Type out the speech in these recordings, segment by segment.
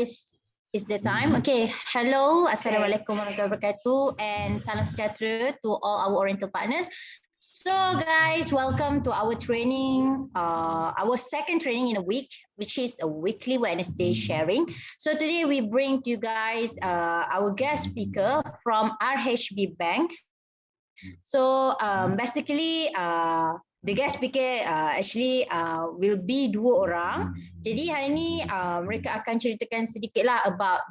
guys, it's the time. Okay, hello, assalamualaikum warahmatullahi wabarakatuh, and salam sejahtera to all our Oriental partners. So guys, welcome to our training, our second training in a week, which is a weekly Wednesday sharing. So today we bring to you guys our guest speaker from RHB Bank. So basically, the guest speaker actually will be dua orang. Jadi hari ini mereka akan ceritakan sedikitlah about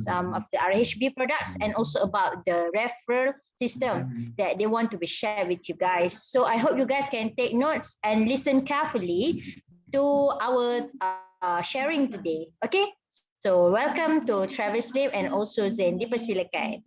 some of the RHB products and also about the referral system that they want to be shared with you guys. So I hope you guys can take notes and listen carefully to our sharing today. Okay, so welcome to Travis Lim and also Zain. Dipersilakan.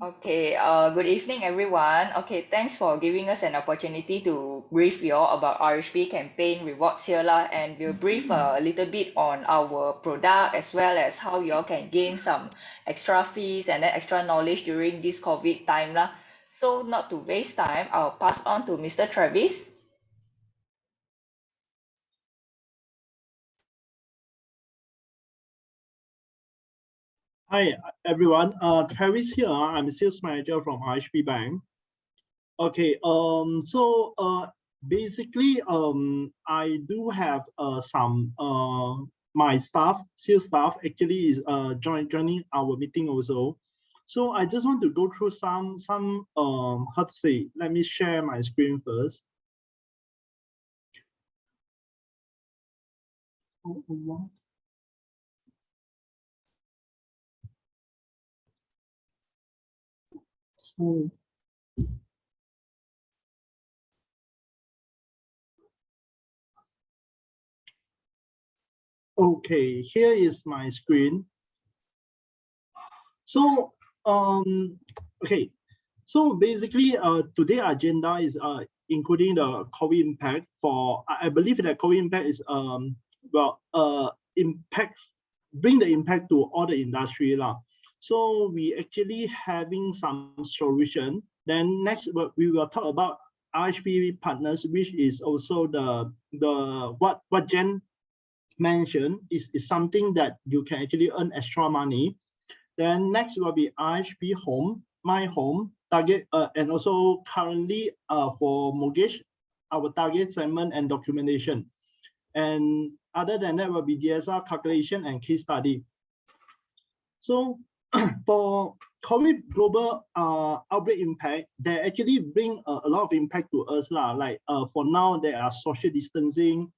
Okay, good evening everyone. Okay, thanks for giving us an opportunity to brief you all about RHB campaign rewards here lah, and we'll brief a little bit on our product as well as how you all can gain some extra fees and then extra knowledge during this COVID time lah. So not to waste time, I'll pass on to Mr. Travis. Hi everyone, Travis here. I'm a sales manager from RHB Bank. Okay, basically, I do have some my staff, sales staff, actually is joining our meeting also. So I just want to go through some how to say. Let me share my screen first. Okay, here is my screen. So okay, so basically today agenda is including the COVID impact for, I believe that COVID impact is bring the impact to all the industry lah. So we actually having some solution. Then next we will talk about IHP partners, which is also what Jen mentioned is something that you can actually earn extra money. Then next will be IHP home, my home target, and also currently for mortgage, our target segment and documentation. And other than that will be Dsr calculation and case study. So for COVID global outbreak impact, they actually bring a lot of impact to us lah. Like for now, there are social distancing,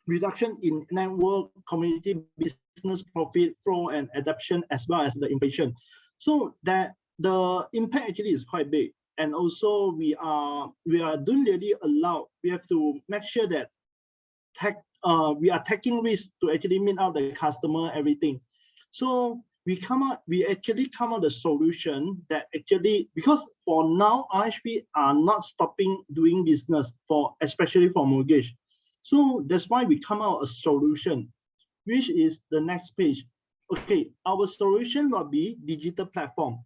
reduction in network, community business profit flow and adoption, as well as the inflation. So that the impact actually is quite big. And also we don't really allow, we have to make sure that we are taking risks to actually meet out the customer, everything. So we actually come up with a solution that actually, because for now, RHB are not stopping doing business especially for mortgage. So that's why we come out a solution, which is the next page. Okay, our solution will be digital platform.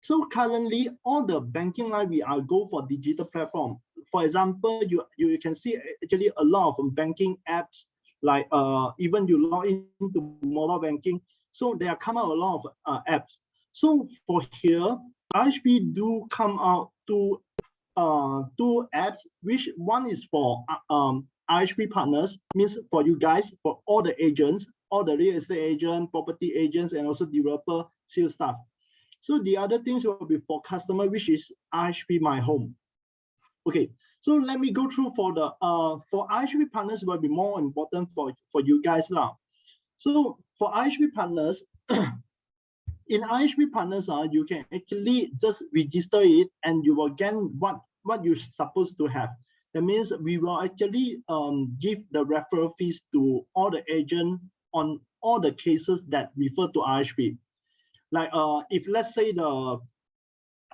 So currently, all the banking line we are go for digital platform. For example, you can see actually a lot of banking apps, like even you log into mobile banking. So they are come out a lot of apps. So for here, RHB do come out two apps, which one is for IHP partners, means for you guys, for all the agents, all the real estate agent, property agents, and also developer sales staff. So the other things will be for customer, which is IHP My Home. Okay, so let me go through for the for IHP partners will be more important for you guys now. So for IHP partners, in IHP partners, you can actually just register it and you will get what you're supposed to have. That means we will actually give the referral fees to all the agents on all the cases that refer to RHB. Like if let's say the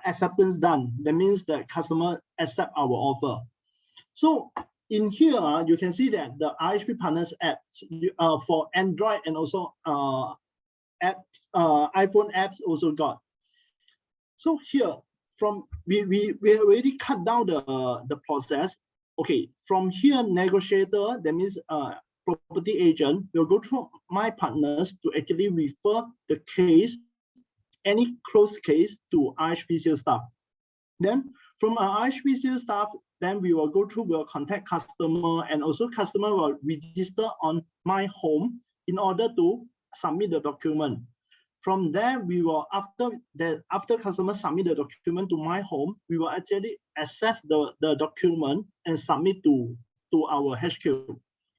acceptance done, that means the customer accept our offer. So in here, you can see that the IHP Partners apps for Android and also apps, iPhone apps also got. So here, from we already cut down the process. Okay, from here, negotiator, that means property agent will go through my partners to actually refer the case, any closed case, to RHB sales staff. Then from our RHB sales staff, then we will go through, we'll contact customer, and also customer will register on my home in order to submit the document. From there, we will, after customer submit the document to my home, we will actually access the document and submit to our HQ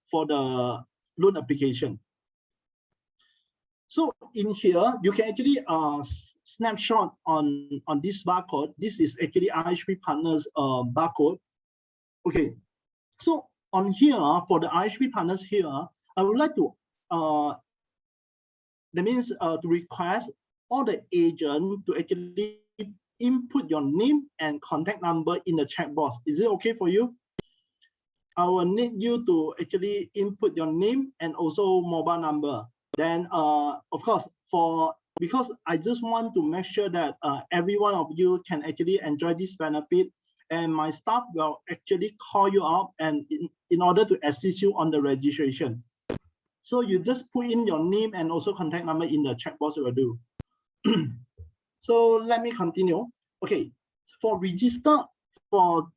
for the loan application. So in here, you can actually snapshot on this barcode. This is actually RHB Partners barcode. Okay, so on here, for the RHB Partners here, I would like to, that means to request all the agents to actually input your name and contact number in the chat box. Is it okay for you? I will need you to actually input your name and also mobile number. Then, of course, because I just want to make sure that every one of you can actually enjoy this benefit, and my staff will actually call you up and in order to assist you on the registration. So you just put in your name and also contact number in the chat box will do. So let me continue. Okay, for register, for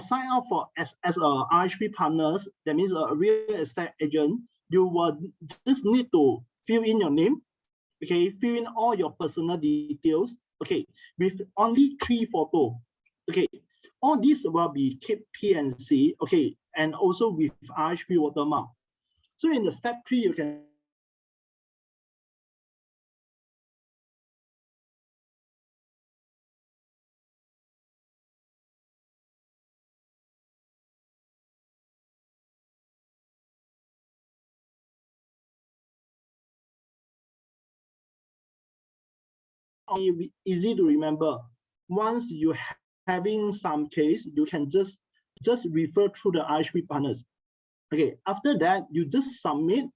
sign up for as a RHB Partners, that means a real estate agent, you will just need to fill in your name, okay, fill in all your personal details, okay, with only 3 photos, okay. All this will be kept PNC, okay, and also with RHB watermark. So in the step 3, you can easy to remember. Once you having some case, you can just refer through the RHB Partners. Okay, after that, you just submit,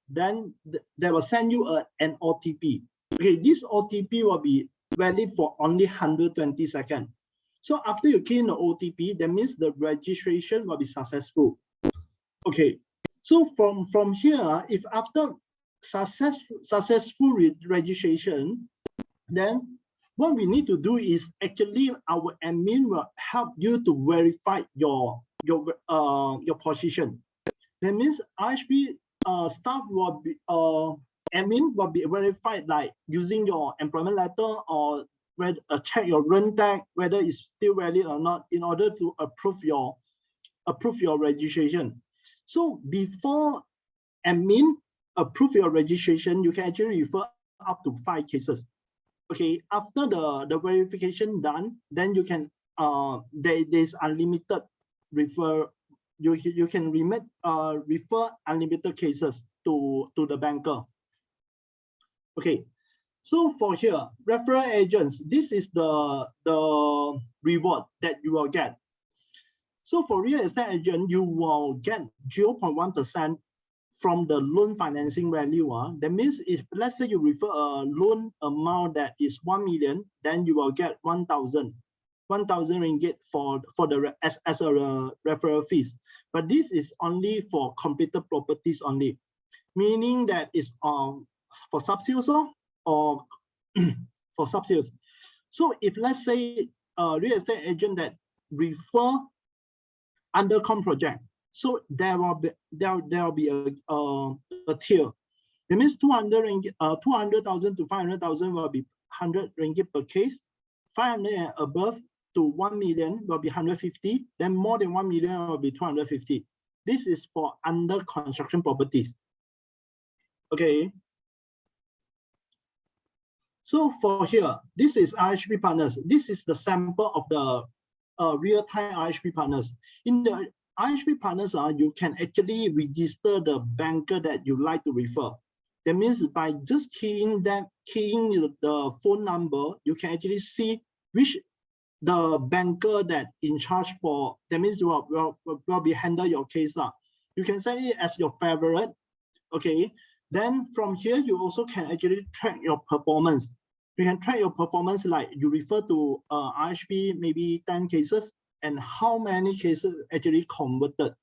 then they will send you an OTP. Okay, this OTP will be valid for only 120 seconds. So after you key in the OTP, that means the registration will be successful. Okay, so from here, if after successful registration, then what we need to do is actually our admin will help you to verify your position. That means RHB staff will be admin will be verified like using your employment letter or check your rent tag whether it's still valid or not in order to approve your registration. So before admin approve your registration, you can actually refer up to 5 cases. Okay, after the verification done, then you can there's unlimited refer. You can refer unlimited cases to the banker. Okay, so for here, referral agents, this is the reward that you will get. So for real estate agent, you will get 0.1% from the loan financing value. That means if let's say you refer a loan amount that is 1 million, then you will get 1,000 ringgit for the as a referral fees. But this is only for completed properties only, meaning that it's for subsales or for subsales. So if let's say a real estate agent that refer undercom project, so there will be a tier. That means 200,000 to 500,000 will be 100 ringgit per case. 500 and above to 1 million will be 150. Then more than 1 million will be 250. This is for under construction properties. Okay. So for here, this is RHB Partners. This is the sample of the real-time RHB Partners. In the RHB Partners, you can actually register the banker that you like to refer. That means by just keying the phone number, you can actually see which the banker that in charge for, that means will be handle your case. You can set it as your favorite. Okay. Then from here, you also can actually track your performance. You can track your performance like you refer to RHB maybe 10 cases and how many cases actually converted.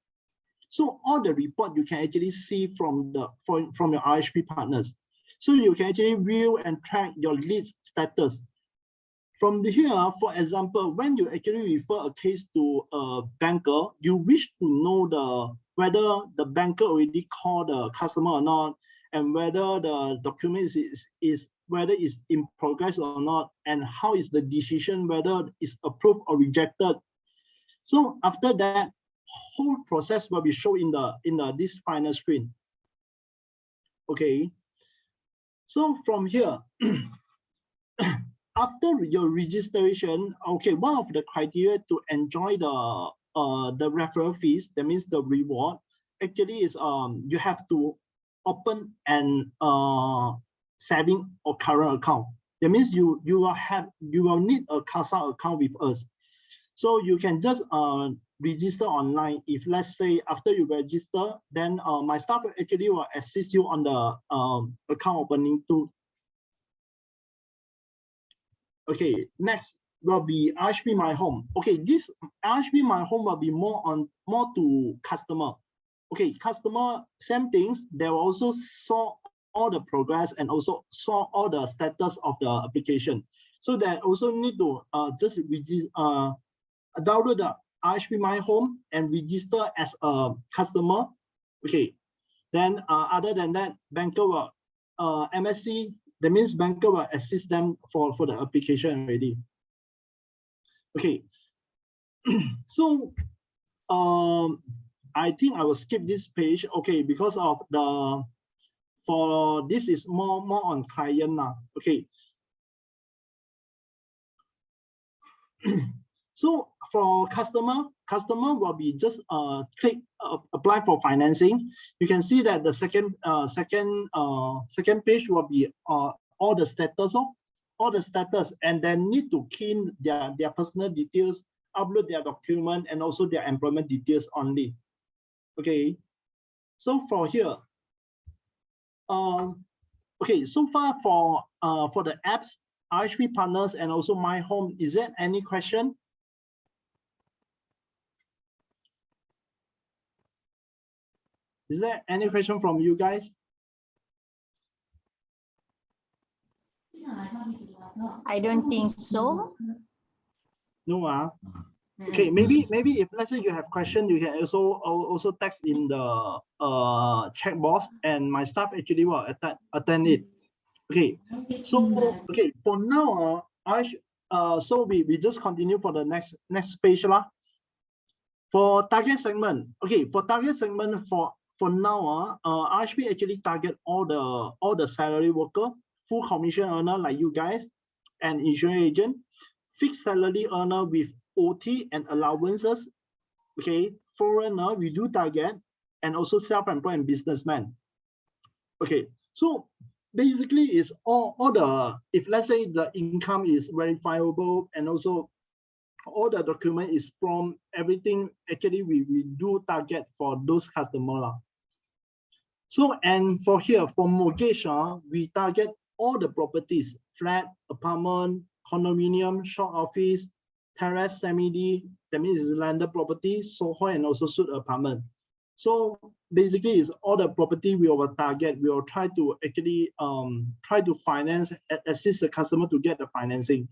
So all the report you can actually see from your RHB partners. So you can actually view and track your leads status. From here, for example, when you actually refer a case to a banker, you wish to know whether the banker already called the customer or not, and whether the document is whether it's in progress or not, and how is the decision, whether it's approved or rejected. So after that, whole process will be shown in this final screen. Okay. So from here, after your registration, okay, one of the criteria to enjoy the referral fees, that means the reward, actually is you have to open an saving or current account. That means you will need a CASA account with us. So you can just register online. If let's say after you register, then my staff actually will assist you on the account opening too. Okay, next will be RHB My Home. Okay, this RHB My Home will be more to customer. Okay, customer, same things. They will also saw all the progress and also saw all the status of the application. So they also need to just download the RHB My Home and register as a customer. Okay, then other than that, banker will MSC. That means banker will assist them for the application already. Okay, so I think I will skip this page. Okay, because of this is more on client now. Okay. So for customer will be just click apply for financing. You can see that the second page will be all the status, and then need to key in their personal details, upload their document, and also their employment details only. Okay, so for here, okay, so far for the apps, IHP Partners and also My Home, is there any question? Is there any question from you guys? I don't think so. No, okay, maybe if let's say you have question, you can also text in the chat box, and my staff actually will attend it. Okay, so okay, for now, so we just continue for the next page lah. For target segment, okay, for target segment for now, RHB actually target all the salary worker, full commission earner like you guys, and insurance agent, fixed salary earner with OT and allowances. Okay, foreigner we do target, and also self-employed and businessman. Okay, so basically it's all the, if let's say the income is verifiable and also all the document is from everything, actually we do target for those customers. So, and for here, for mortgage, we target all the properties, flat, apartment, condominium, short office, terrace, semi-D, that means it's landed property, Soho, and also suite apartment. So basically it's all the property we will target. We will try to actually try to finance, assist the customer to get the financing.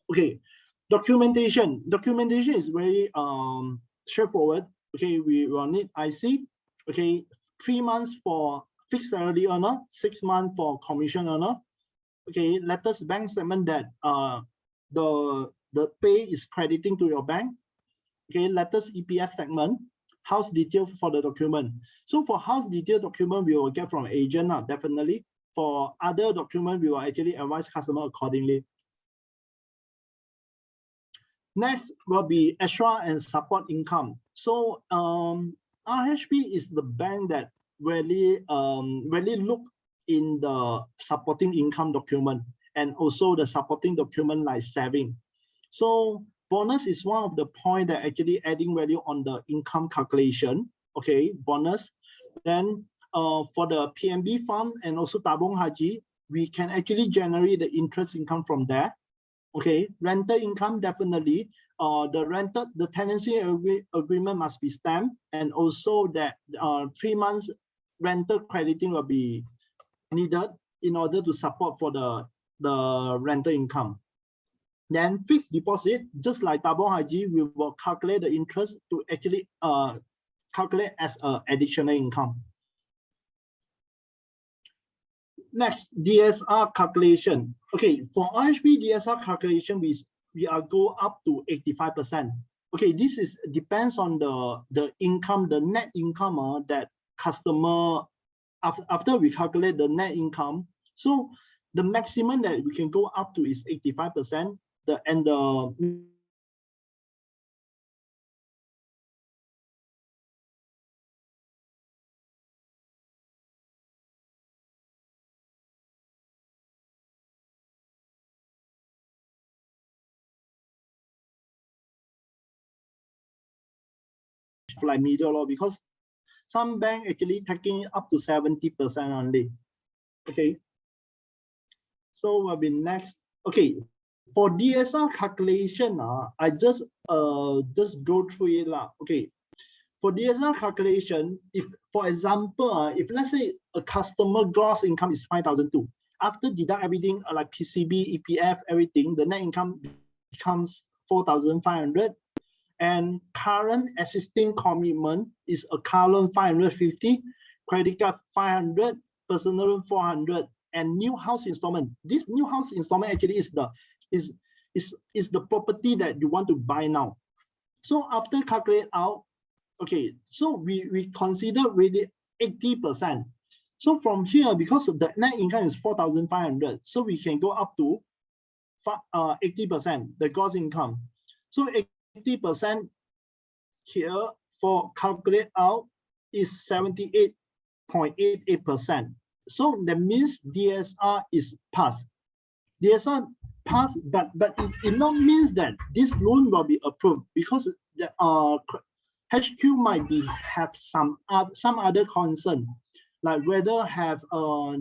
Okay, documentation is very straightforward. Okay, we will need IC. Okay, 3 months for fixed salary earner, 6 months for commission earner. Okay, latest bank statement that the pay is crediting to your bank. Okay, latest EPF segment, house detail for the document. So for house detail document, we will get from agent, definitely. For other document, we will actually advise customer accordingly. Next will be extra and support income. So RHB is the bank that really look in the supporting income document and also the supporting document like saving. So bonus is one of the point that actually adding value on the income calculation. Okay, bonus. Then for the PNB fund and also Tabung Haji, we can actually generate the interest income from there. Okay, rental income definitely. the tenancy agreement must be stamped, and also that 3 months rental crediting will be needed in order to support for the rental income. Then fixed deposit, just like double IG, we will calculate the interest to actually calculate as additional income. Next, DSR calculation. Okay, for RHB DSR calculation, we are go up to 85%. Okay, this is depends on the income, the net income that customer after we calculate the net income. So the maximum that we can go up to is 85%. Like middle law, because some bank actually taking up to 70% only. Okay, so we'll be next. Okay, for DSR calculation, I just go through it lah. Okay, for DSR calculation, if for example, if let's say a customer gross income is 5,002, after deduct everything like PCB, EPF, everything, the net income becomes 4,500. And current existing commitment is a car loan 550, credit card 500, personal loan 400, and new house installment. This new house installment actually is the property that you want to buy now. So after calculate out, okay, so we consider really 80%. So from here, because the net income is 4,500, so we can go up to 80%, the gross income. So 80% here for calculate out is 78.88%. So that means DSR is passed. DSR passed, but it not means that this loan will be approved, because the HQ might have some other concern, like whether have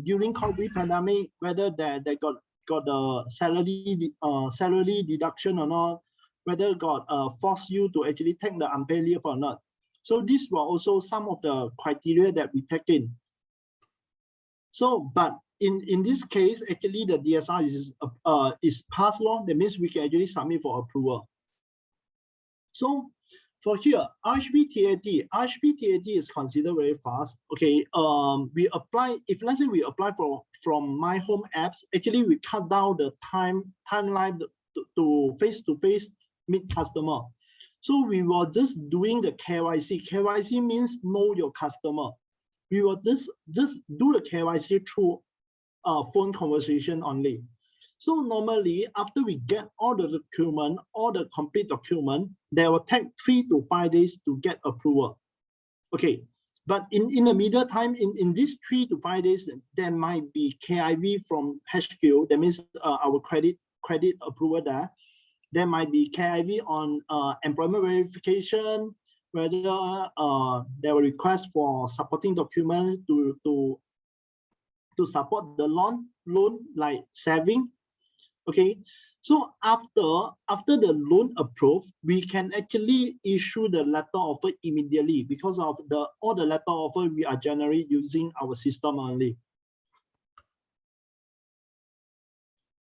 during COVID pandemic, whether they got the salary deduction or not, whether got force you to actually take the unpaid leave or not. So these were also some of the criteria that we take in. So, but in this case, actually the DSR is passed law. That means we can actually submit for approval. So for here, RHB TAT is considered very fast. Okay, we apply, if let's say we apply from My Home apps, actually we cut down the timeline to face-to-face meet customer. So we were just doing the KYC. KYC means know your customer. We will just do the KYC through phone conversation only. So normally, after we get all the document, all the complete document, they will take 3 to 5 days to get approval. Okay, but in the middle time, in these 3 to 5 days, there might be KIV from HQ. That means our credit approval there. There might be KIV on employment verification, whether there were requests for supporting document to support the loan like saving. Okay, so after the loan approved, we can actually issue the letter offer immediately, because of all the letter offer we are generally using our system only.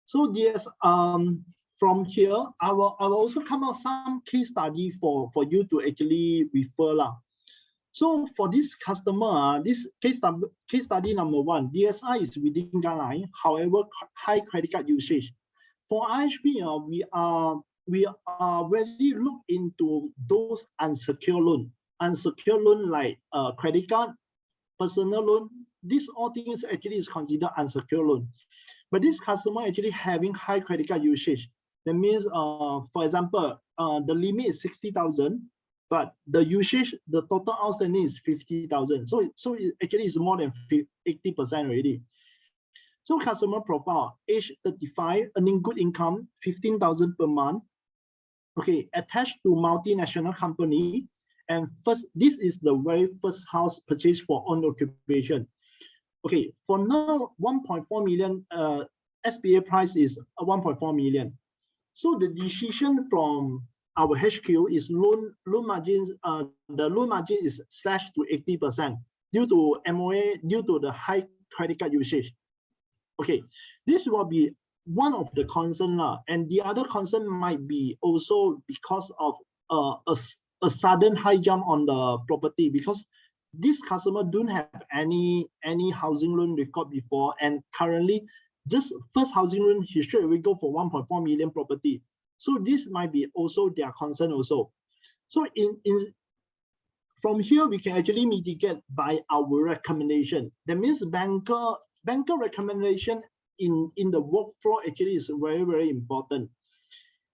So yes, from here, I will also come out some case study for you to actually refer lah. So for this customer, this case study number 1, DSR is within guideline. However, high credit card usage. For RHB, we are really look into those unsecured loan like credit card, personal loan. These all things actually is considered unsecured loan. But this customer actually having high credit card usage. That means, for example, the limit is 60,000, but the usage, the total outstanding is 50,000. So it actually is more than 80% already. So customer profile, age 35, earning good income, 15,000 per month. Okay, attached to multinational company. And this is the very first house purchase for own occupation. Okay, for now, 1.4 million, SBA price is 1.4 million. So the decision from our HQ is loan margins. The loan margin is slashed to 80% due to MOA, due to the high credit card usage. Okay, this will be one of the concern, and the other concern might be also because of a sudden high jump on the property, because this customer don't have any housing loan record before, and currently just first housing loan he straight away go for 1.4 million property. So this might be also their concern also. So from here we can actually mitigate by our recommendation. That means banker recommendation in the workflow actually is very important.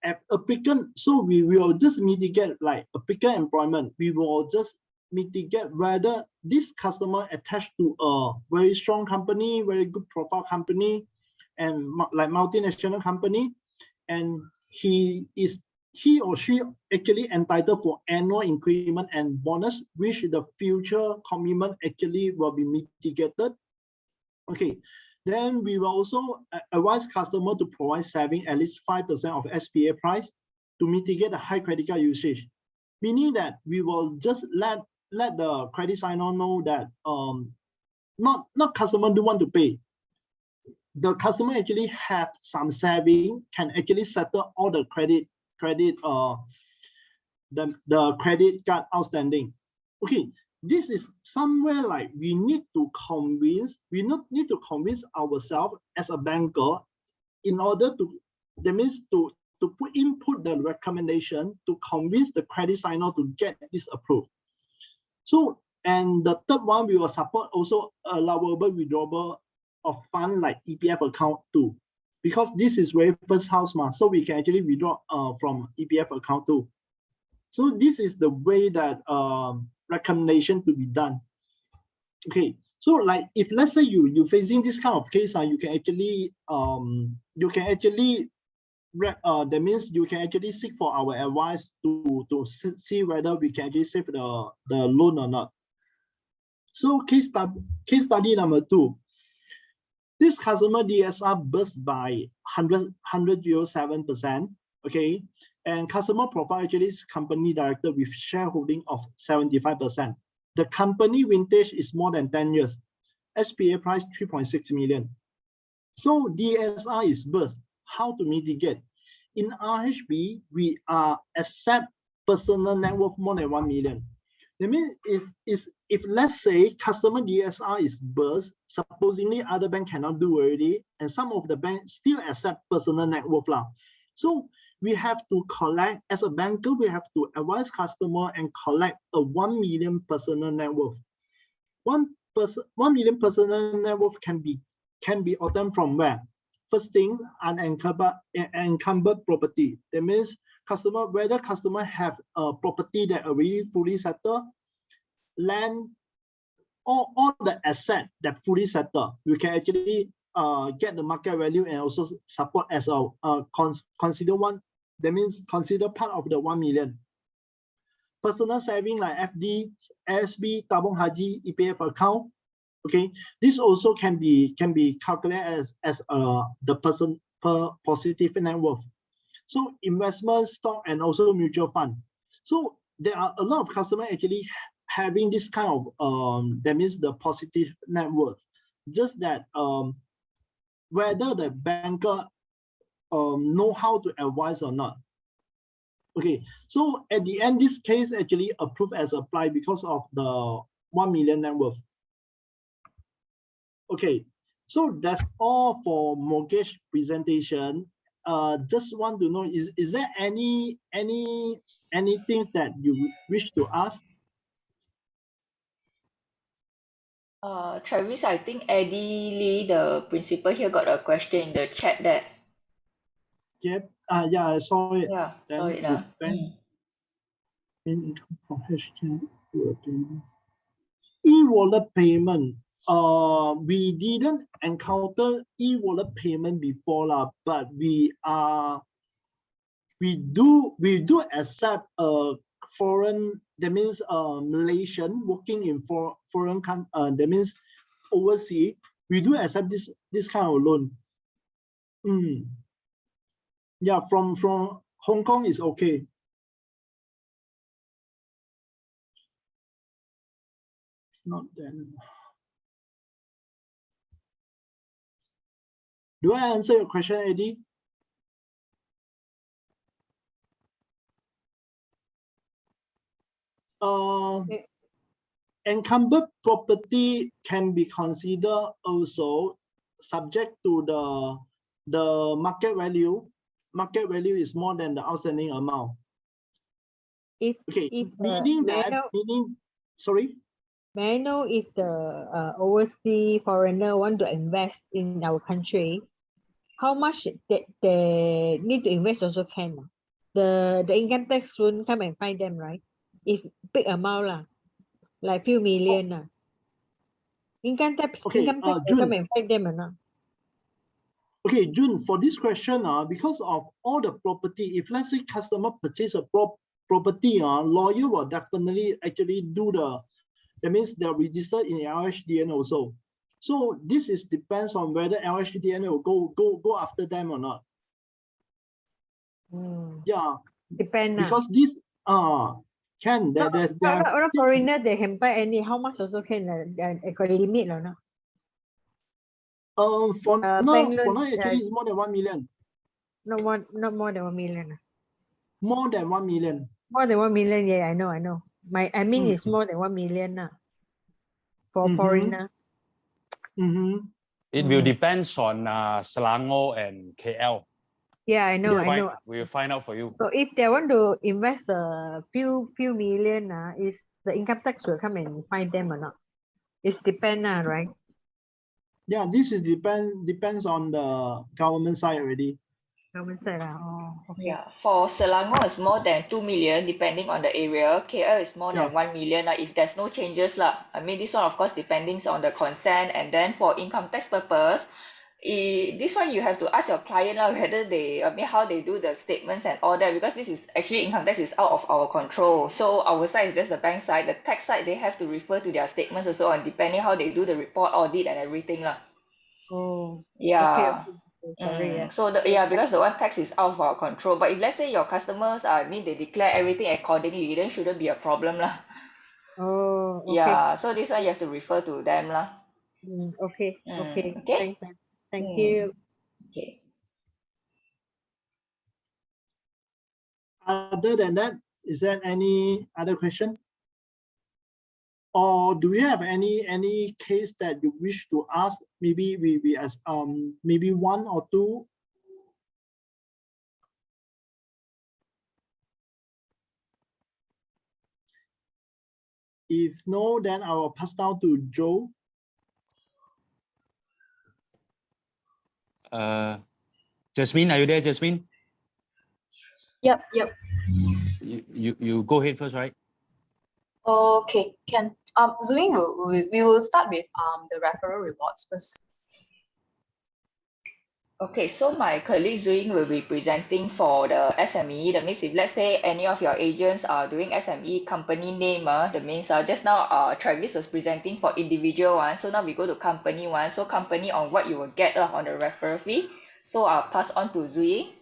Applicant, so we will just mitigate like applicant employment. We will just mitigate whether this customer attached to a very strong company, very good profile company, and like multinational company, and he or she actually entitled for annual increment and bonus, which the future commitment actually will be mitigated. Okay, then we will also advise customer to provide saving at least 5% of SPA price to mitigate the high credit card usage, meaning that we will just let the credit signer know that not customer do want to pay. The customer actually have some saving, can actually settle all the the credit card outstanding. Okay, this is somewhere like we need to convince ourselves as a banker in order to, that means to input the recommendation to convince the credit signer to get this approved. So, and the third one, we will support also allowable withdrawal of fund like EPF account too, because this is very first house, so we can actually withdraw from EPF account too. So this is the way that recommendation to be done. Okay, so like if let's say you facing this kind of case, you can actually that means you can actually seek for our advice to see whether we can actually save the loan or not. So case study number 2. This customer DSR burst by 107%, okay, and customer profile actually is company director with shareholding of 75%. The company vintage is more than 10 years. SPA price 3.6 million. So DSR is burst. How to mitigate? In RHB, we accept personal net worth more than 1 million. That means if let's say customer DSR is burst, supposedly other bank cannot do already, and some of the banks still accept personal net worth. So we have to collect, as a banker, we have to advise customer and collect a 1 million personal net worth. 1 million personal net worth can be obtained from where? First thing, unencumbered property. That means whether customer have a property that already fully settled, land, or all the asset that fully settled, we can actually get the market value and also support as a consider one. That means consider part of the 1 million. Personal saving like FD, RHB, Tabung Haji, EPF account. Okay, this also can be calculated as the person per positive net worth. So investment, stock, and also mutual fund. So there are a lot of customers actually having this kind of that means the positive net worth. Just that whether the banker know how to advise or not. Okay, so at the end, this case actually approved as applied because of the 1 million net worth. Okay, so that's all for mortgage presentation. Just want to know, is there any things that you wish to ask? Travis, I think Eddie Lee, the principal here, got a question in the chat there. Yep. Yeah, I saw it. Yeah, saw it. Income from HK e-wallet payment. We didn't encounter e-wallet payment before, but we do accept foreign, that means Malaysian working in foreign that means overseas. We do accept this kind of loan. Yeah, from Hong Kong is okay. not, then do I answer your question, Eddie? Encumbered property can be considered also subject to the market value. Market value is more than the outstanding amount. Sorry? May I know if the overseas foreigner want to invest in our country, how much they need to invest also can? The income tax won't come and find them, right? If big amount like few million income tax June, will come and find them or not? Okay, June, for this question, because of all the property, if let's say customer purchase a property, lawyer will definitely actually do that means they're registered in LHDN also. So this depends on whether LHDN will go after them or not. Yeah. Depend. Because this can foreigner they can buy any, how much also can got limit or not? For now actually it's more than 1 million. Not more than 1 million. More than 1 million. More than 1 million, yeah, I know. I mean it's more than 1 million for foreigner. It will depend on Selangor and KL. Yeah, I know. We'll find out for you. So if they want to invest a few million, is the income tax will come and find them or not? It's depend, right? Yeah, this depends on the government side already. Government side, okay. Yeah, for Selangor it's more than 2 million depending on the area. KL is more than 1 million if there's no changes I mean this one of course depending on the consent, and then for income tax purpose, this one you have to ask your client whether how they do the statements and all that, because this is actually income tax is out of our control. So our side is just the bank side. The tax side they have to refer to their statements also on depending how they do the report, audit and everything Oh. Yeah. Okay. Sorry, So because the one tax is out of our control. But if let's say your customers they declare everything accordingly, then shouldn't be a problem Oh, okay. Yeah. So this one you have to refer to them Okay. Okay. Thank you. Okay. Other than that, is there any other question? Or do you have any case that you wish to ask? Maybe we ask maybe one or two. If no, then I will pass down to Joe. Jasmine, are you there, Jasmine? Yep. You go ahead first, right? Okay, can Zoe, we will start with the referral rewards first. Okay, so my colleague Zuing will be presenting for the SME. That means if let's say any of your agents are doing SME company name, that means just now Travis was presenting for individual one. So now we go to company one. So company on what you will get on the referral fee. So I'll pass on to Zui.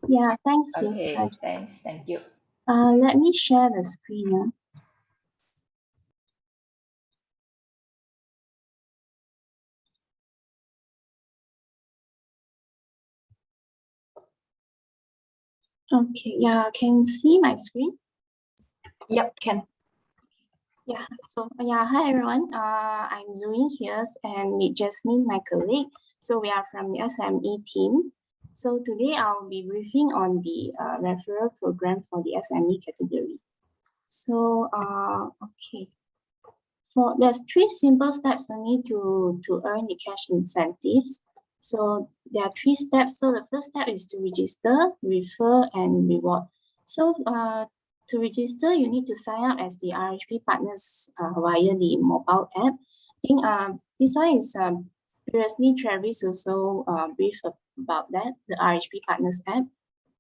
Yeah, thanks. Okay, thanks. Thank you. Let me share the screen. Okay, yeah, can you see my screen? Yep, can. Yeah, so yeah, hi everyone. I'm Zoe here and with Jasmine, my colleague. So we are from the SME team. So today I'll be briefing on the referral program for the SME category. So okay, so there's 3 simple steps only to earn the cash incentives. So there are 3 steps. So the first step is to register, refer, and reward. So to register, you need to sign up as the RHB Partners via the mobile app. I think this one is previously Travis also briefed about that, the RHB Partners app.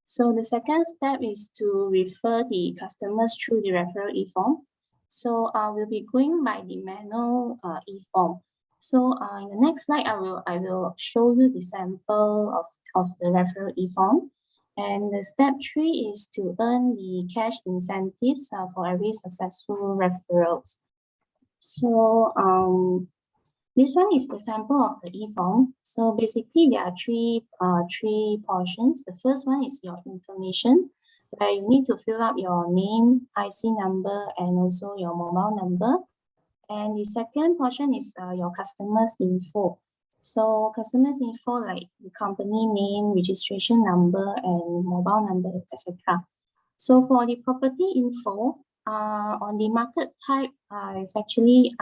So the second step is to refer the customers through the referral e-form. So we'll be going by the manual e-form. So in the next slide, I will show you the sample of the referral e-form. And the step 3 is to earn the cash incentives for every successful referrals. So this one is the sample of the e-form. So basically there are three portions. The first one is your information, where you need to fill up your name, IC number, and also your mobile number. And the second portion is your customers info. So customers info like the company name, registration number, and mobile number, etc. So for the property info, on the market type, it's actually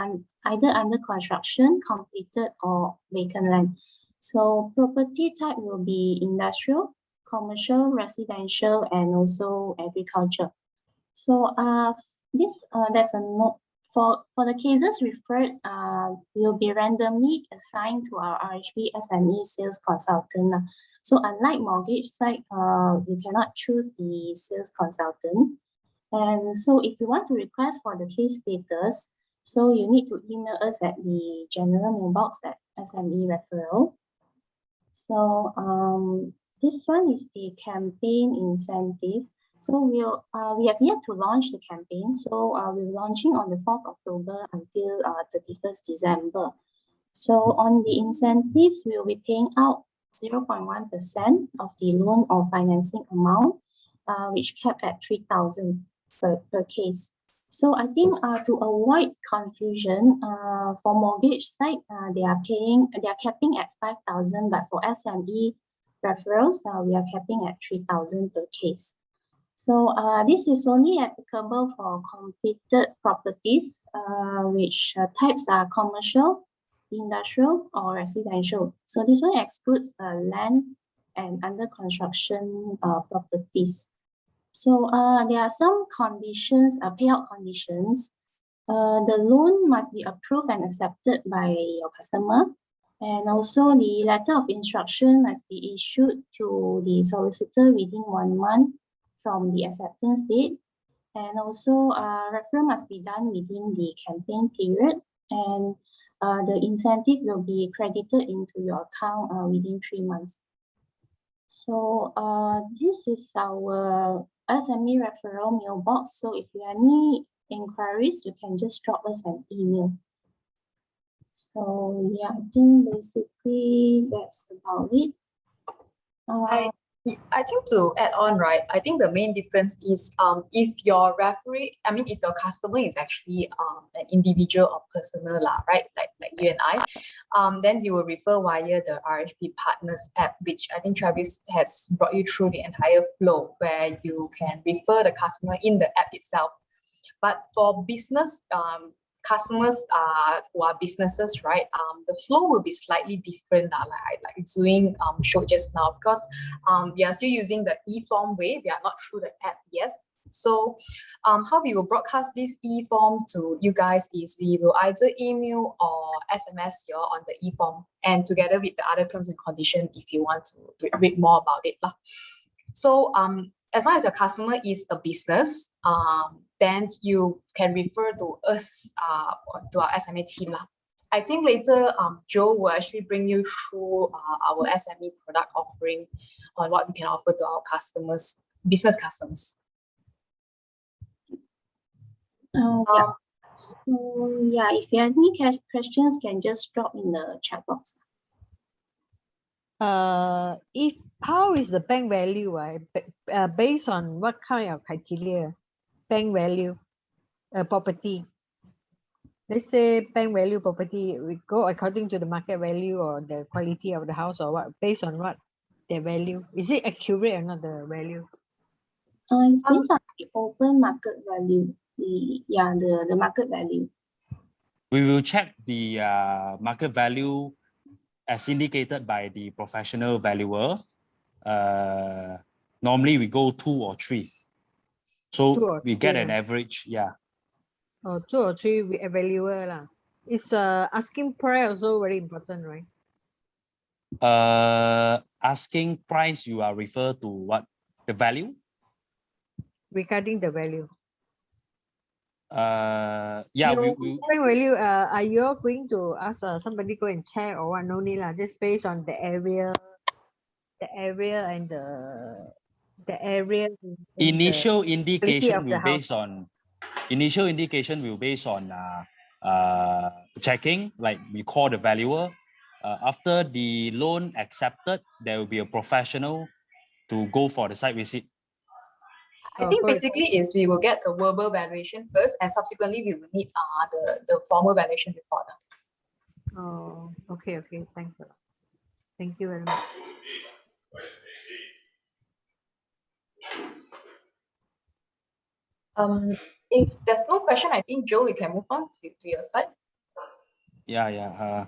either under construction, completed, or vacant land. So property type will be industrial, commercial, residential, and also agriculture. So there's a note for the cases referred, will be randomly assigned to our RHB SME sales consultant. So unlike mortgage side, you cannot choose the sales consultant. And so if you want to request for the case status, so you need to email us at the general mailbox at SME Referral. So this one is the campaign incentive. So we have yet to launch the campaign. So we're launching on the 4th October until 31st December. So on the incentives, we'll be paying out 0.1% of the loan or financing amount, which capped at 3,000 per case. So I think to avoid confusion, for mortgage side, they are capping at 5,000, but for SME referrals, we are capping at 3,000 per case. So this is only applicable for completed properties, which types are commercial, industrial, or residential. So this one excludes land and under construction properties. So there are some conditions, payout conditions. The loan must be approved and accepted by your customer. And also the letter of instruction must be issued to the solicitor within 1 month from the acceptance date. And also referral must be done within the campaign period. And the incentive will be credited into your account within 3 months. So this is our SME referral mailbox. So if you have any inquiries, you can just drop us an email. So yeah, I think basically that's about it. I think to add on, right, I think the main difference is if your referee, I mean, if your customer is actually an individual or personal, right, like you and I, then you will refer via the RHB Partners app, which I think Travis has brought you through the entire flow where you can refer the customer in the app itself. But for business customers who are businesses, right, the flow will be slightly different, like Zuing showed just now, because we are still using the e-form way. We are not through the app yet. So how we will broadcast this e-form to you guys is we will either email or SMS you on the e-form, and together with the other terms and conditions if you want to read more about it. So as long as your customer is a business, then you can refer to us, to our SME team. I think later Joe will actually bring you through our SME product offering on what we can offer to our customers, business customers. Yeah. So yeah, if you have any questions, can just drop in the chat box. How is the bank value, based on what kind of criteria? Bank value, property. Let's say bank value property, we go according to the market value or the quality of the house, or what? Based on what? The value. Is it accurate or not, the value? It's based on the open market value. The market value. We will check the market value as indicated by the professional valuer. Normally we go 2 or 3. So we get an average, yeah. Oh, 2 or 3 we valuer lah. Is asking price also very important, right? Asking price, you are referred to what? The value? Regarding the value. Yeah, bank value, are you all going to ask somebody go and check or what? No need lah, just based on the area and the area. Initial indication will based on checking, like we call the valuer. After the loan accepted, there will be a professional to go for the site visit. I think basically is we will get a verbal valuation first, and subsequently we will need the formal valuation report. Oh, okay. Thanks a lot. Thank you very much. If there's no question, I think Joe, we can move on to your side. Yeah.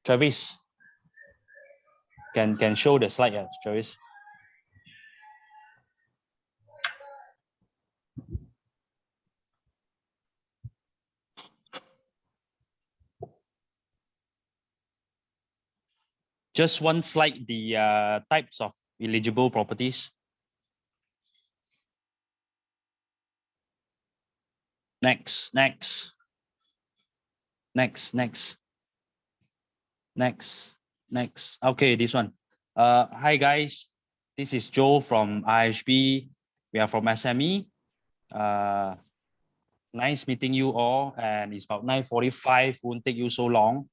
Travis, can show the slide, Travis. Just one slide, the types of eligible properties. Next. Okay, this one. Hi guys, this is Joe from RHB. We are from SME. Nice meeting you all, and it's about 9:45. Won't take you so long.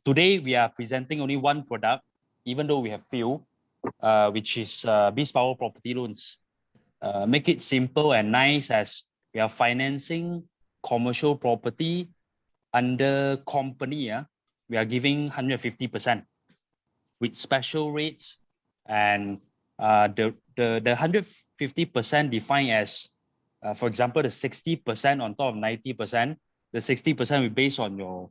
Today we are presenting only one product, even though we have few, which is Power property loans. Make it simple and nice, as we are financing commercial property under company. We are giving 150% with special rates, and the 150% defined as, for example, the 60% on top of 90%. The 60% will based on your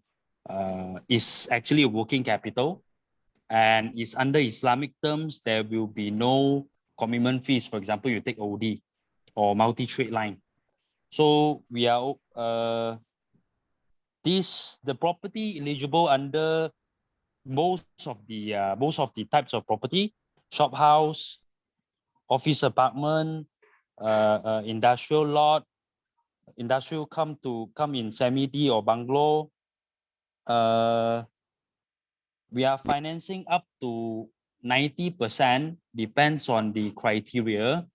is actually a working capital, and is under Islamic terms. There will be no commitment fees. For example, you take OD or multi-trade line. So we are the property eligible under most of the types of property: shop house, office apartment, industrial lot. Industrial come in semi-D or bungalow. We are financing up to 90%, depends on the criteria.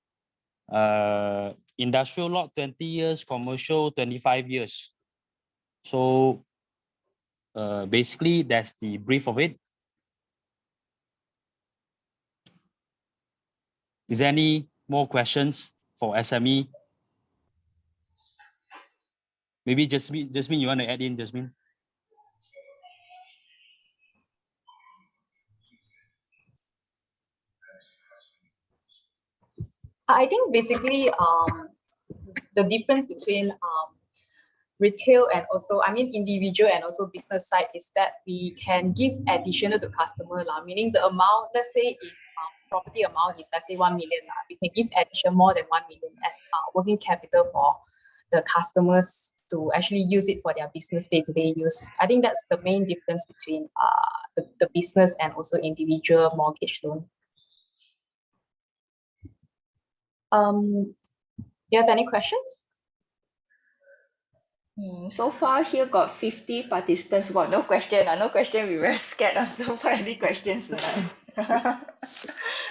Industrial lot 20 years, commercial 25 years. So basically that's the brief of it. Is there any more questions for SME? Maybe Jasmine, you want to add in, Jasmine? I think basically the difference between retail and also, individual and also business side is that we can give additional to customer, meaning the amount, let's say if property amount is, let's say 1 million, we can give additional more than 1 million as working capital for the customers to actually use it for their business day-to-day use. I think that's the main difference between the business and also individual mortgage loan. Do you have any questions? So far here got 50 participants. Wow, no question. No question. We were scared. So far, any questions tonight?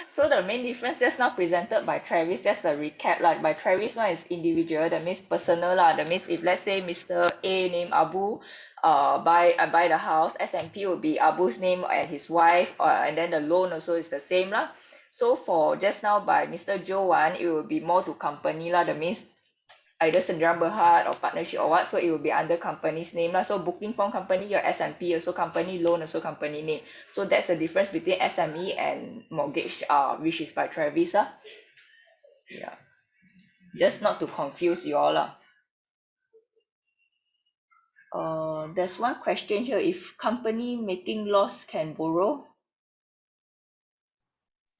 So the main difference just now presented by Travis, just a recap. Like by Travis, one is individual. That means personal. That means if let's say Mr. A named Abu buy the house, SMP will be Abu's name and his wife, and then the loan also is the same lah. So for just now by Mr. Joe one, it will be more to company lah. That means either Sendirian Berhad or partnership or what, so it will be under company's name lah. So booking from company, your SMP also company, loan also company name. So that's the difference between SME and mortgage, which is by Travis lah. Yeah, just not to confuse you all lah. There's one question here: if company making loss can borrow?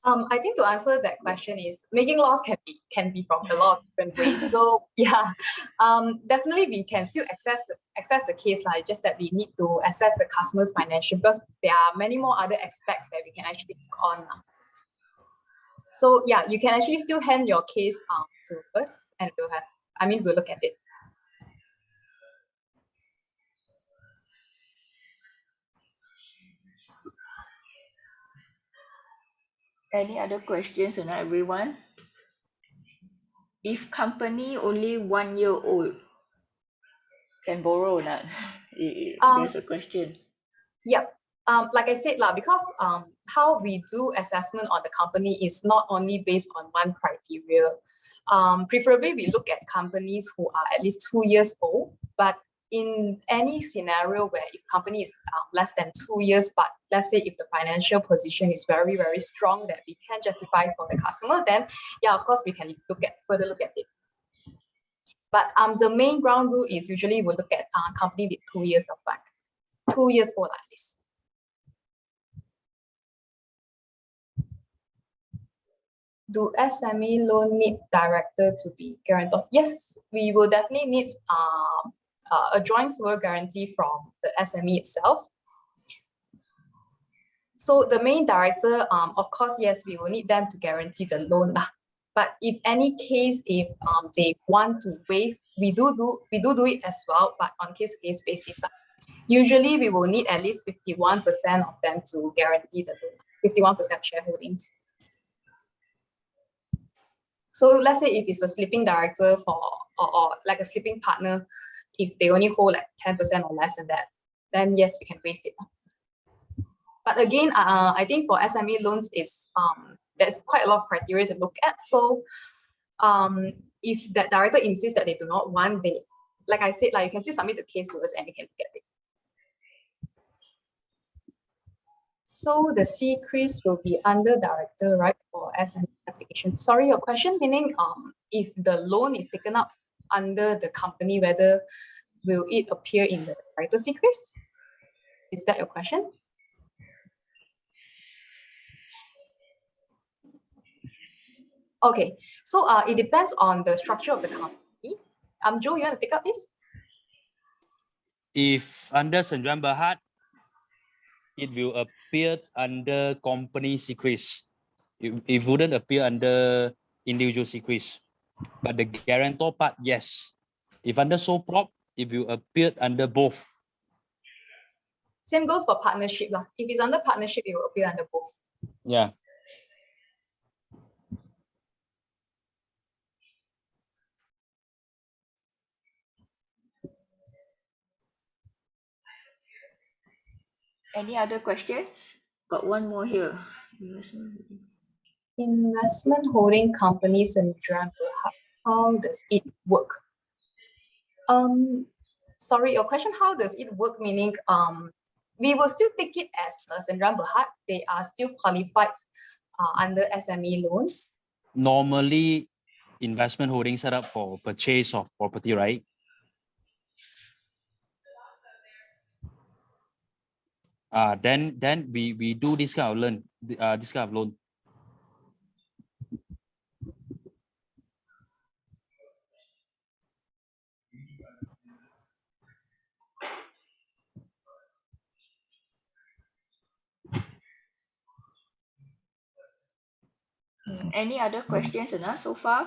I think to answer that question is making loss can be from a lot of different ways. So yeah, definitely we can still access the case like just that we need to assess the customer's financial, because there are many more other aspects that we can actually look on. So yeah, you can actually still hand your case to us, and we'll look at it. Any other questions, everyone? if company only 1 year old, can borrow or not? There's a question. Yep. Like I said, because how we do assessment on the company is not only based on one criteria. Preferably we look at companies who are at least 2 years old, but in any scenario where if company is less than 2 years, but let's say if the financial position is very, very strong that we can justify for the customer, then yeah, of course we can further look at it. But the main ground rule is usually we'll look at company with 2 years of back, 2 years old at least. Do SME loan need director to be guarantor? Yes, we will definitely need a joint super guarantee from the SME itself. So the main director, of course, yes, we will need them to guarantee the loan. But if any case, if they want to waive, we do it as well, but on case-to-case basis. Usually we will need at least 51% of them to guarantee the loan, 51% shareholdings. So let's say if it's a sleeping director or like a sleeping partner, if they only hold like 10% or less than that, then yes, we can waive it. But again, I think for SME loans is there's quite a lot of criteria to look at. So if that director insists that they do not want, they, like I said, like you can still submit the case to us and we can look at it. So the C-crease will be under director, right, for SME application. Sorry, your question meaning if the loan is taken up under the company, whether will it appear in the director C-crease? Is that your question? Okay, so it depends on the structure of the company. Joe, you want to take up this? If under Sdn Bhd, it will appear under company secrets. It wouldn't appear under individual secrets. But the guarantor part, yes. If under sole prop, it will appear under both. Same goes for partnership. If it's under partnership, it will appear under both. Yeah. Any other questions? Got one more here. Investment holding companies and how does it work? Sorry, your question, how does it work? Meaning, we will still take it as Sdn Bhd. They are still qualified under SME loan. Normally, investment holding set up for purchase of property, right? Then we do this kind of loan. Any other questions so far?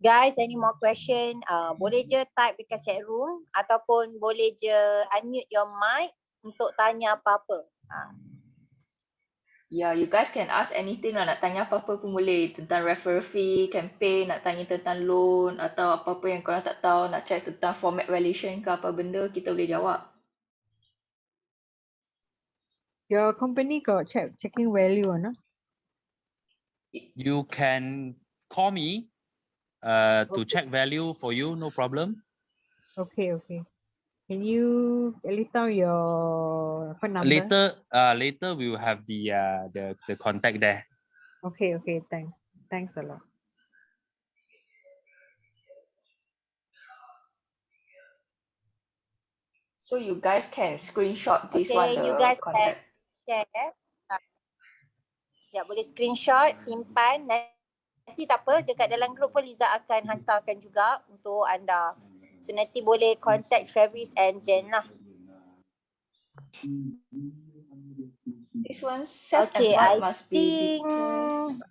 Guys, any more question? Boleh je type dekat chat room ataupun boleh je unmute your mic untuk tanya apa-apa. Yeah, you guys can ask anything lah, nak tanya apa-apa pun boleh. Tentang referral fee, campaign, nak tanya tentang loan atau apa-apa yang korang tak tahu, nak check tentang format valuation ke apa benda, kita boleh jawab. Your company got checking value or not? You can call me to check value for you, no problem. Okay. Can you list down your phone number? Later we will have the contact there. Okay, thanks a lot. So you guys can screenshot this one, Okay, the you guys contact. can share. Ya, boleh screenshot, simpan. Nanti tak apa, dekat dalam grup pun Liza akan hantarkan juga untuk anda. So nanti boleh contact Travis and Jen lah. This one self-employed must be declared.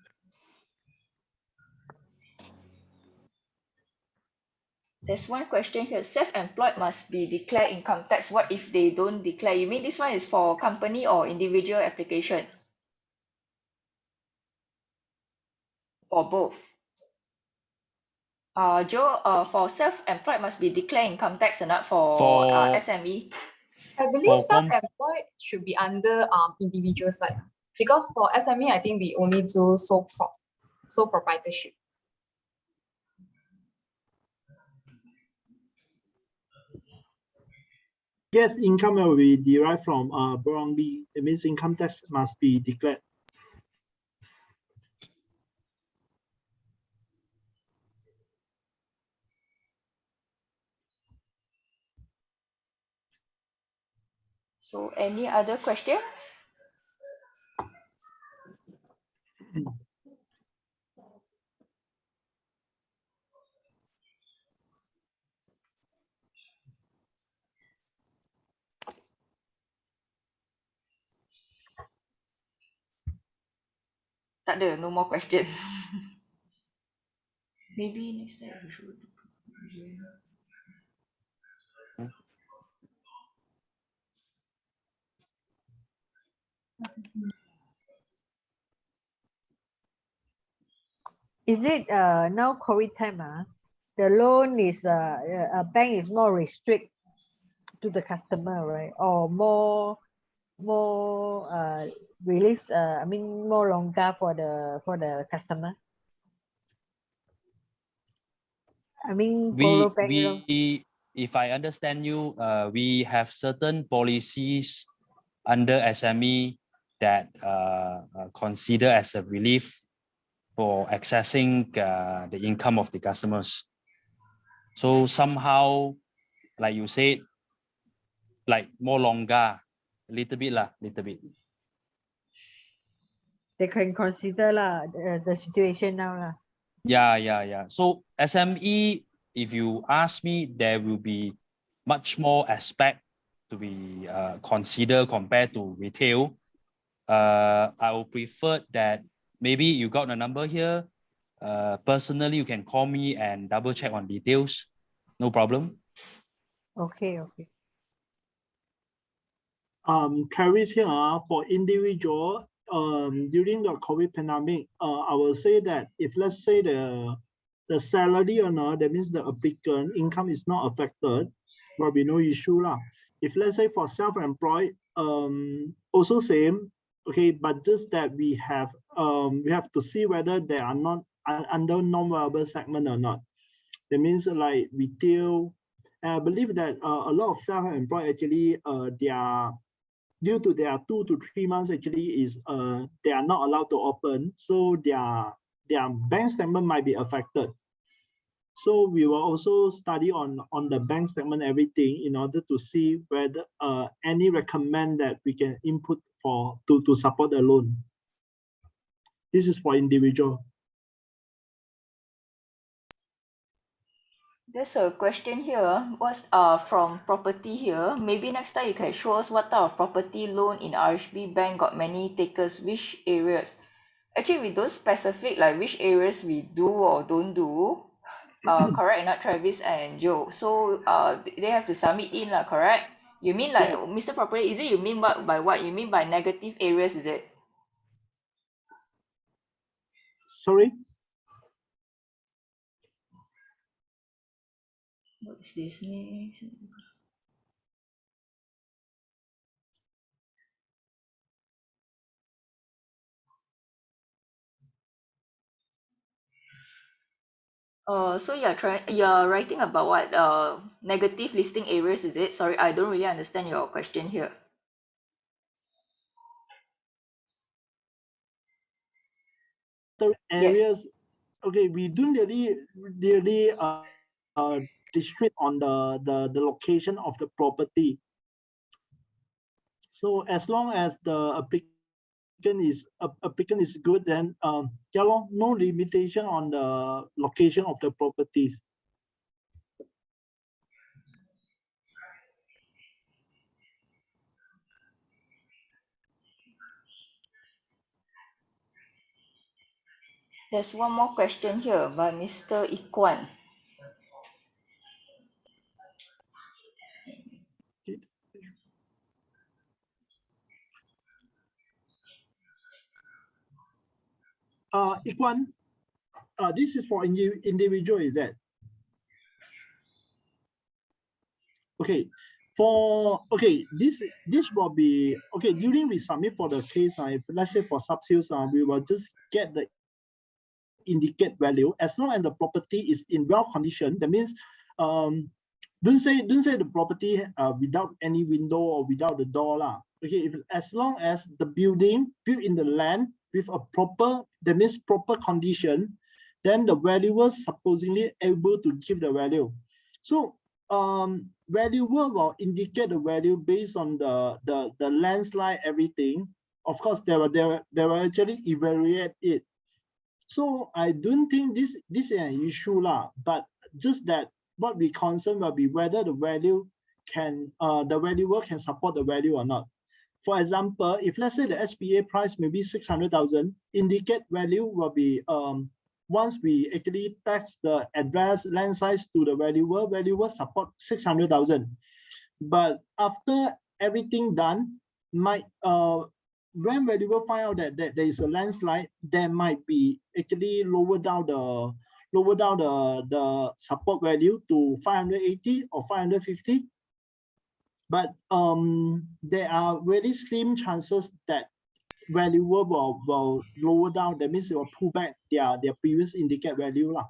There's one question here. Self-employed must be declared income tax. What if they don't declare? You mean this one is for company or individual application? For both. Joe, for self-employed must be declared income tax or not for SME? I believe For com- self-employed should be under individual side, because for SME, I think we only do sole proprietorship. Yes, income will be derived from Brown B. It means income tax must be declared. So any other questions? Tak ada, no more questions. Maybe next time we should. Is it now COVID time? The loan is a bank is more restrict to the customer, right? Or more release. I mean more longer for the customer. I mean follow bank loan. if I understand you, we have certain policies under SME that consider as a relief for accessing the income of the customers. So somehow, like you said, like more longer, little bit. They can consider the situation now. Yeah. So SME, if you ask me, there will be much more aspect to be considered compared to retail. I will prefer that maybe you got a number here. Personally, you can call me and double check on details. No problem. Okay. Carries here for individual. During the COVID pandemic, I will say that if let's say the salary or not, that means the applicant income is not affected, will be no issue lah. If let's say for self-employed, also same, okay, but just that we have to see whether they are not under non-viable segment or not. That means like retail. I believe that a lot of self-employed actually they are due to their 2 to 3 months actually is they are not allowed to open, so their bank statement might be affected. So we will also study on the bank statement everything in order to see whether any recommend that we can input for to support the loan. This is for individual. There's a question here. What's from property here? Maybe next time you can show us what type of property loan in RHB bank got many takers, which areas. Actually, we don't specific like which areas we do or don't do. Correct, not Travis and Joe. So they have to submit in lah, correct? You mean like Mr. Property? Is it you mean by what? You mean by negative areas? Is it? Sorry. What's this name? So you're writing about what negative listing areas, is it? Sorry, I don't really understand your question here. Areas, Yes. okay, we don't really restrict on the location of the property. So as long as the applicant is good, then no limitation on the location of the properties. There's one more question here by Mr. Ikwan. Ikwan, this is for individual, is that? Okay, this will be okay during we submit for the case. If let's say for Subsales, we will just get the indicate value as long as the property is in well condition. That means don't say the property without any window or without the door lah. Okay, if as long as the building built in the land with a proper, that means proper condition, then the valuer supposedly able to give the value. So valuer will indicate the value based on the landslide, everything. Of course, they will actually evaluate it. So I don't think this is an issue lah, but just that what we concern will be whether the value can the valuer can support the value or not. For example, if let's say the SPA price may be 600,000, indicate value will be once we actually tax the adverse land size to the valuer support 600,000. But after everything done, might when valuer find out that there is a landslide, there might be actually lower down the support value to 580 or 550. But there are very slim chances that valuer will lower down. That means it will pull back their previous indicate value lah.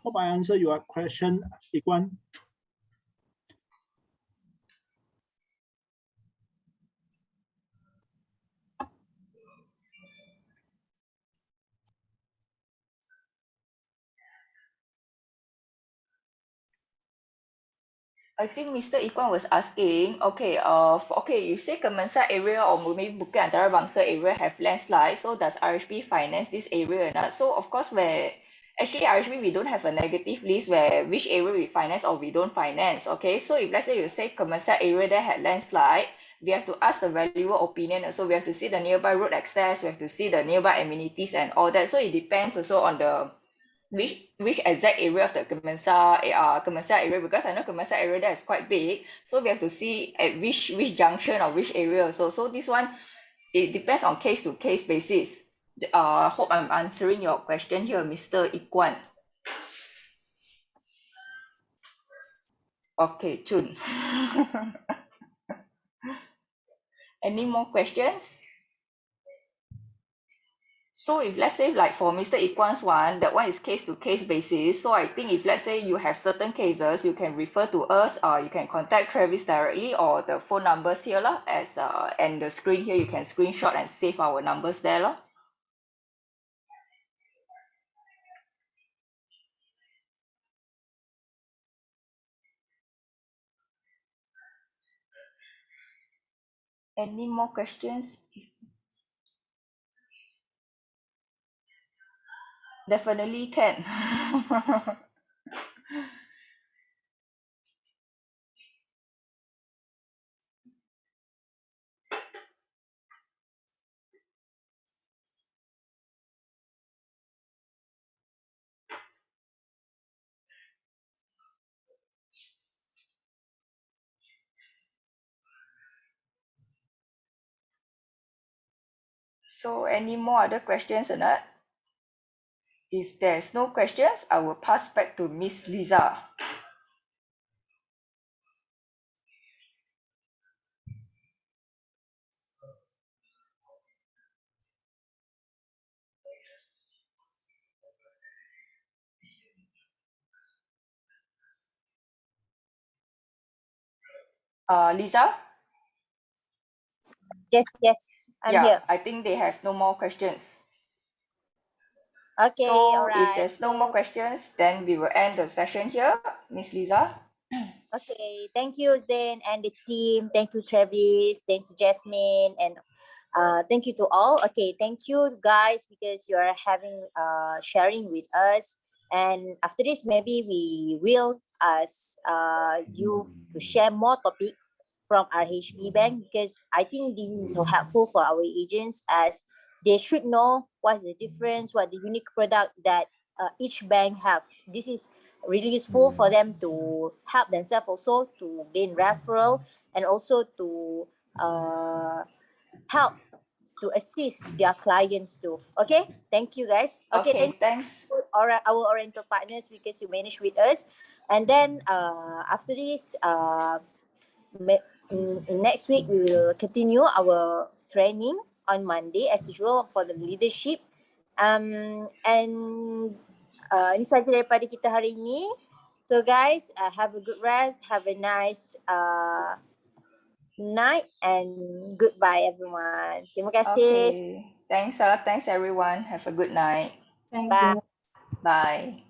Hope I answer your question, Ikwan. I think Mr. Ikwan was asking, okay, you say Kemensa area or maybe Bukit Antarabangsa area have landslide, so does RHB finance this area or not? So of course, where actually RHB we don't have a negative list where which area we finance or we don't finance. Okay, so if let's say you say Kemensa area that had landslide, we have to ask the valuer opinion. Also, we have to see the nearby road access, we have to see the nearby amenities and all that. So it depends also on the which exact area of the Kemensa area, because I know Kemensa area that is quite big, so we have to see at which junction or which area also. So this one, it depends on case to case basis. Hope I'm answering your question here, Mr. Ikwan. Okay, Chun. Any more questions? So if let's say like for Mr. Ikwan's one, that one is case to case basis. So I think if let's say you have certain cases, you can refer to us or you can contact Travis directly or the phone numbers here lah, as and the screen here you can screenshot and save our numbers there lah. Any more questions? Definitely can. So any more other questions or not? If there's no questions, I will pass back to Miss Lisa. Lisa? Yes, I'm Yeah, here. I think they have no more questions. Okay, So all if right. there's no more questions, then we will end the session here. Miss Lisa? Okay, thank you, Zain and the team. Thank you, Travis. Thank you, Jasmine, and thank you to all. Okay, thank you, guys, because you are having sharing with us. And after this, maybe we will ask you to share more topic from RHB Bank, because I think this is so helpful for our agents, as they should know what's the difference, what the unique product that each bank have. This is really useful for them to help themselves also to gain referral and also to help to assist their clients too. Okay, thank you guys. Okay, Okay, thank thanks. you our Oriental Partners, because you managed with us. And then after this, next week we will continue our training on Monday as usual for the leadership. And ini saja daripada kita hari ini. So guys, have a good rest, have a nice night, and goodbye everyone. Terima kasih. Okay. Thanks everyone. Have a good night. Thank Bye. you. Bye.